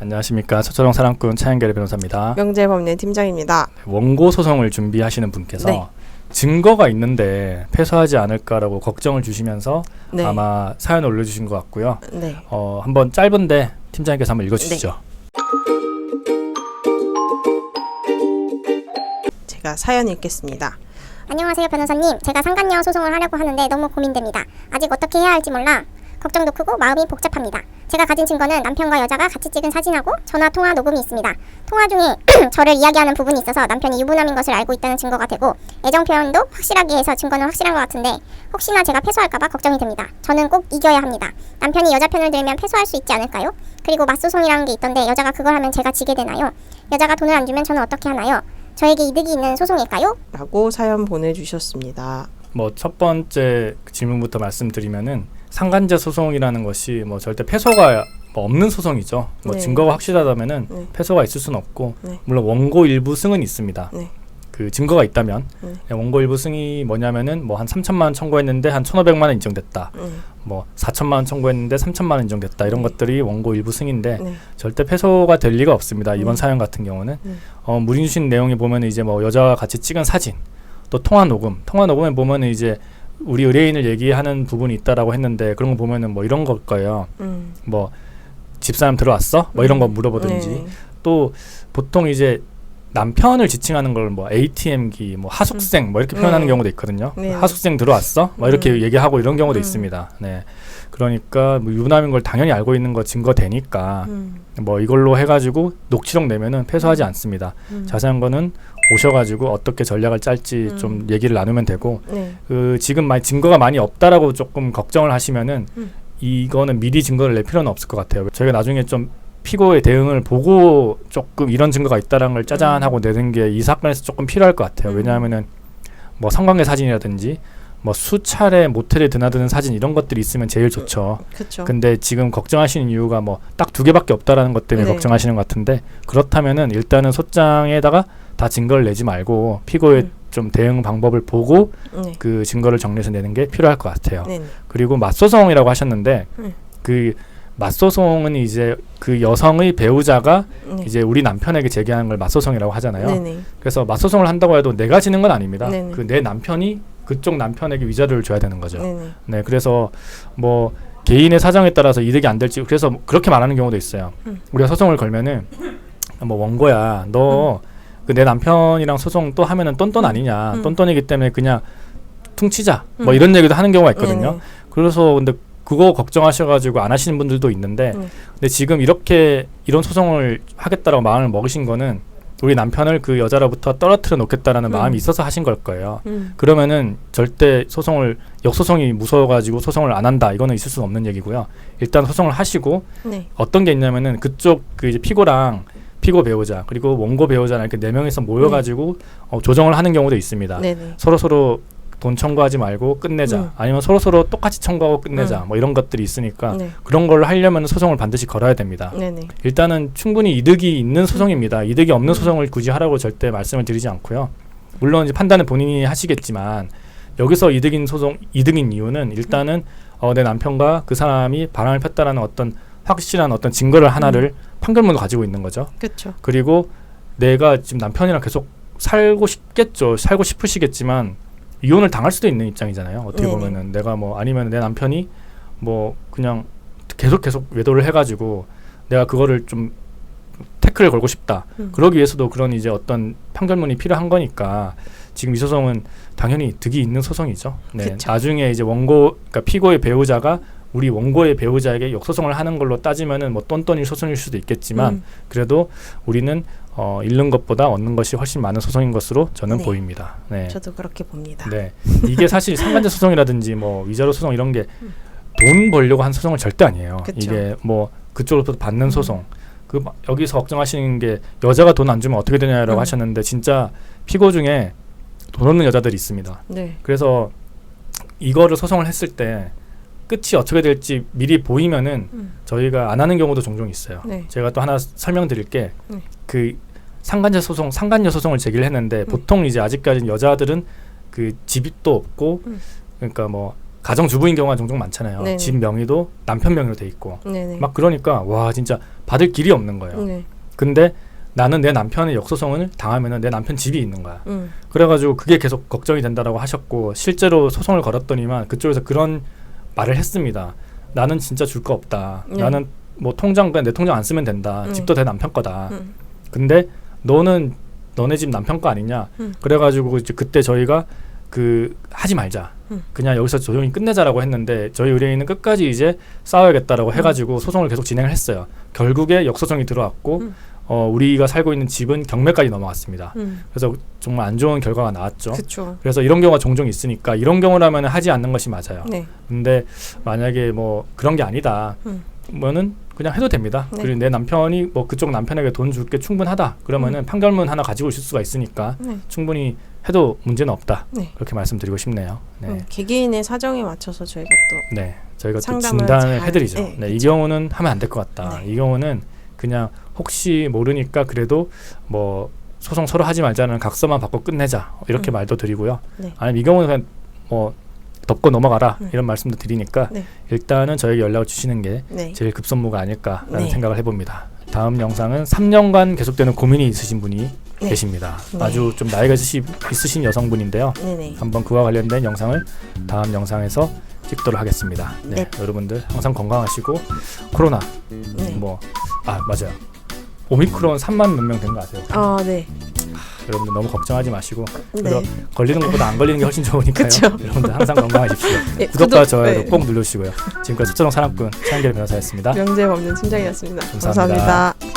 안녕하십니까. 서초동 사랑꾼 차영결 변호사입니다. 명재법률 팀장입니다. 원고 소송을 준비하시는 분께서 네. 증거가 있는데 패소하지 않을까라고 걱정을 주시면서 네. 아마 사연을 올려주신 것 같고요. 네. 한번 짧은데 팀장님께서 한번 읽어주시죠. 제가 사연 읽겠습니다. 안녕하세요 변호사님. 제가 상간녀 소송을 하려고 하는데 너무 고민됩니다. 아직 어떻게 해야 할지 몰라 걱정도 크고 마음이 복잡합니다. 제가 가진 증거는 남편과 여자가 같이 찍은 사진하고 전화통화 녹음이 있습니다. 통화 중에 저를 이야기하는 부분이 있어서 남편이 유부남인 것을 알고 있다는 증거가 되고 애정 표현도 확실하게 해서 증거는 확실한 것 같은데 혹시나 제가 패소할까봐 걱정이 됩니다. 저는 꼭 이겨야 합니다. 남편이 여자 편을 들면 패소할 수 있지 않을까요? 그리고 맞소송이라는 게 있던데 여자가 그걸 하면 제가 지게 되나요? 여자가 돈을 안 주면 저는 어떻게 하나요? 저에게 이득이 있는 소송일까요? 라고 사연 보내주셨습니다. 첫 번째 질문부터 말씀드리면은 상간제 소송이라는 것이 절대 패소가 없는 소송이죠. 네. 증거가 확실하다면은 네. 패소가 있을 수는 없고 네. 물론 원고 일부 승은 있습니다. 네. 그 증거가 있다면 원고 일부 승이 뭐냐면은 한 3천만 원 청구했는데 한 1,500만 원 인정됐다. 4천만 원 청구했는데 3천만 원 인정됐다. 이런 것들이 원고 일부 승인데 절대 패소가 될 리가 없습니다. 이번 사연 같은 경우는 문의 주신 내용에 보면 이제 여자와 같이 찍은 사진, 또 통화 녹음에 보면 이제 우리 의뢰인을 얘기하는 부분이 있다라고 했는데 그런 거 보면은 이런 걸 거예요. 집사람 들어왔어? 이런 거 물어보든지. 네. 또 보통 이제 남편을 지칭하는 걸 ATM기, 하숙생 이렇게 표현하는 경우도 있거든요. 네. 하숙생 들어왔어? 이렇게 얘기하고 이런 경우도 있습니다. 네. 그러니까 유부남인 걸 당연히 알고 있는 거 증거 되니까 이걸로 해가지고 녹취록 내면은 패소하지 않습니다. 자세한 거는 오셔가지고 어떻게 전략을 짤지 좀 얘기를 나누면 되고 지금 증거가 많이 없다라고 조금 걱정을 하시면은 이거는 미리 증거를 낼 필요는 없을 것 같아요. 저희가 나중에 좀 피고의 대응을 보고 조금 이런 증거가 있다라는 걸 짜잔 하고 내는 게 이 사건에서 조금 필요할 것 같아요. 왜냐하면은 성관계 사진이라든지 수차례 모텔에 드나드는 사진 이런 것들이 있으면 제일 좋죠. 그쵸. 근데 지금 걱정하시는 이유가 딱 2개밖에 없다라는 것 때문에 네. 걱정하시는 것 같은데 그렇다면은 일단은 소장에다가 다 증거를 내지 말고 피고의 좀 대응 방법을 보고 그 증거를 정리해서 내는 게 필요할 것 같아요. 그리고 맞소송이라고 하셨는데 그 맞소송은 이제 그 여성의 배우자가 이제 우리 남편에게 제기하는 걸 맞소송이라고 하잖아요. 그래서 맞소송을 한다고 해도 내가 지는 건 아닙니다. 그 내 남편이 그쪽 남편에게 위자료를 줘야 되는 거죠. 네, 그래서 개인의 사정에 따라서 이득이 안 될지 그래서 그렇게 말하는 경우도 있어요. 우리가 소송을 걸면은 원고야 너 그 내 남편이랑 소송 또 하면은 똔똔 아니냐. 똔똔이기 때문에 그냥 퉁치자. 이런 얘기도 하는 경우가 있거든요. 그래서 근데 그거 걱정하셔가지고 안 하시는 분들도 있는데 근데 지금 이런 소송을 하겠다라고 마음을 먹으신 거는 우리 남편을 그 여자로부터 떨어뜨려 놓겠다라는 마음이 있어서 하신 걸 거예요. 그러면은 절대 역소송이 무서워가지고 소송을 안 한다. 이거는 있을 수 없는 얘기고요. 일단 소송을 하시고 어떤 게 있냐면은 그쪽 이제 피고랑 피고 배우자 그리고 원고 배우자랑 이렇게 4명이서 모여가지고 조정을 하는 경우도 있습니다. 서로 돈 청구하지 말고 끝내자. 아니면 서로 똑같이 청구하고 끝내자. 이런 것들이 있으니까 그런 걸 하려면 소송을 반드시 걸어야 됩니다. 일단은 충분히 이득이 있는 소송입니다. 이득이 없는 소송을 굳이 하라고 절대 말씀을 드리지 않고요. 물론 이제 판단은 본인이 하시겠지만 여기서 이득인 이유는 일단은 내 남편과 그 사람이 바람을 폈다라는 어떤 확실한 어떤 증거를 하나를 판결문을 가지고 있는 거죠. 그쵸. 그리고 내가 지금 남편이랑 계속 살고 싶으시겠지만 이혼을 당할 수도 있는 입장이잖아요. 어떻게 보면은 내가 아니면 내 남편이 그냥 계속 외도를 해가지고 내가 그거를 좀 태클을 걸고 싶다. 그러기 위해서도 그런 이제 어떤 판결문이 필요한 거니까 지금 이 소송은 당연히 득이 있는 소송이죠. 네. 나중에 이제 그러니까 피고의 배우자가 우리 원고의 배우자에게 역소송을 하는 걸로 따지면은 똔똔일 소송일 수도 있겠지만 그래도 우리는 잃는 것보다 얻는 것이 훨씬 많은 소송인 것으로 저는 보입니다. 네. 저도 그렇게 봅니다. 네. 이게 사실 상간제 소송이라든지 위자료 소송 이런 게 돈 벌려고 한 소송은 절대 아니에요. 그쵸. 이게 그쪽으로부터 받는 소송. 여기서 걱정하시는 게 여자가 돈 안 주면 어떻게 되냐라고 하셨는데 진짜 피고 중에 돈 없는 여자들이 있습니다. 그래서 이거를 소송을 했을 때 끝이 어떻게 될지 미리 보이면은 저희가 안 하는 경우도 종종 있어요. 제가 또 하나 설명드릴 게 그 상간녀 소송을 제기를 했는데 보통 이제 아직까지는 여자들은 그 집도 없고 그러니까 가정주부인 경우가 종종 많잖아요. 네네. 집 명의도 남편 명의로 돼 있고 네네. 막 그러니까 와 진짜 받을 길이 없는 거예요. 네. 근데 나는 내 남편의 역소송을 당하면은 내 남편 집이 있는 거야. 음. 그래가지고 그게 계속 걱정이 된다라고 하셨고 실제로 소송을 걸었더니만 그쪽에서 그런 말을 했습니다. 나는 진짜 줄 거 없다. 네. 나는 뭐 통장 그냥 내 통장 안 쓰면 된다. 네. 집도 내 남편 거다. 근데 너는 너네 집 남편 거 아니냐. 그래가지고 이제 그때 저희가 그 하지 말자. 그냥 여기서 조용히 끝내자라고 했는데 저희 의뢰인은 끝까지 이제 싸워야겠다라고 해가지고 소송을 계속 진행을 했어요. 결국에 역소송이 들어왔고 우리가 살고 있는 집은 경매까지 넘어갔습니다. 그래서 정말 안 좋은 결과가 나왔죠. 그쵸. 그래서 이런 경우가 종종 있으니까 이런 경우라면 하지 않는 것이 맞아요. 네. 근데 만약에 뭐 그런 게 아니다. 뭐는 그냥 해도 됩니다. 네. 그리고 내 남편이 뭐 그쪽 남편에게 돈 줄 게 충분하다. 그러면은 판결문 하나 가지고 오실 수가 있으니까 네. 충분히 해도 문제는 없다. 네. 그렇게 말씀드리고 싶네요. 네. 개개인의 사정에 맞춰서 저희가 또 네. 저희가 또 상담을 진단을 잘- 해드리죠. 네, 네. 이 경우는 하면 안 될 것 같다. 네. 이 경우는 그냥 혹시 모르니까 그래도 뭐 소송 서로 하지 말자는 각서만 받고 끝내자 이렇게 말도 드리고요. 네. 아니면 이 경우는 그냥 뭐 덮고 넘어가라 이런 말씀도 드리니까 네. 일단은 저에게 연락을 주시는 게 네. 제일 급선무가 아닐까라는 네. 생각을 해봅니다. 다음 영상은 3년간 계속되는 고민이 있으신 분이 네. 계십니다. 네. 아주 좀 나이가 있으신 여성분인데요. 네네. 한번 그와 관련된 영상을 다음 영상에서 찍도록 하겠습니다. 네, 네. 여러분들 항상 건강하시고 코로나 네. 맞아요. 오미크론 3만 몇 명 된 거 아세요? 아, 네. 여러분들 너무 걱정하지 마시고 네. 그래서 걸리는 것보다 안 걸리는 게 훨씬 좋으니까요. 그쵸. 여러분들 항상 건강하십시오. 네, 구독과 구독, 좋아요도 네. 꼭 누르시고요. 지금까지 소짜롱 사랑꾼 차은길 변호사였습니다. 명재 법률 팀장이었습니다. 감사합니다. 감사합니다.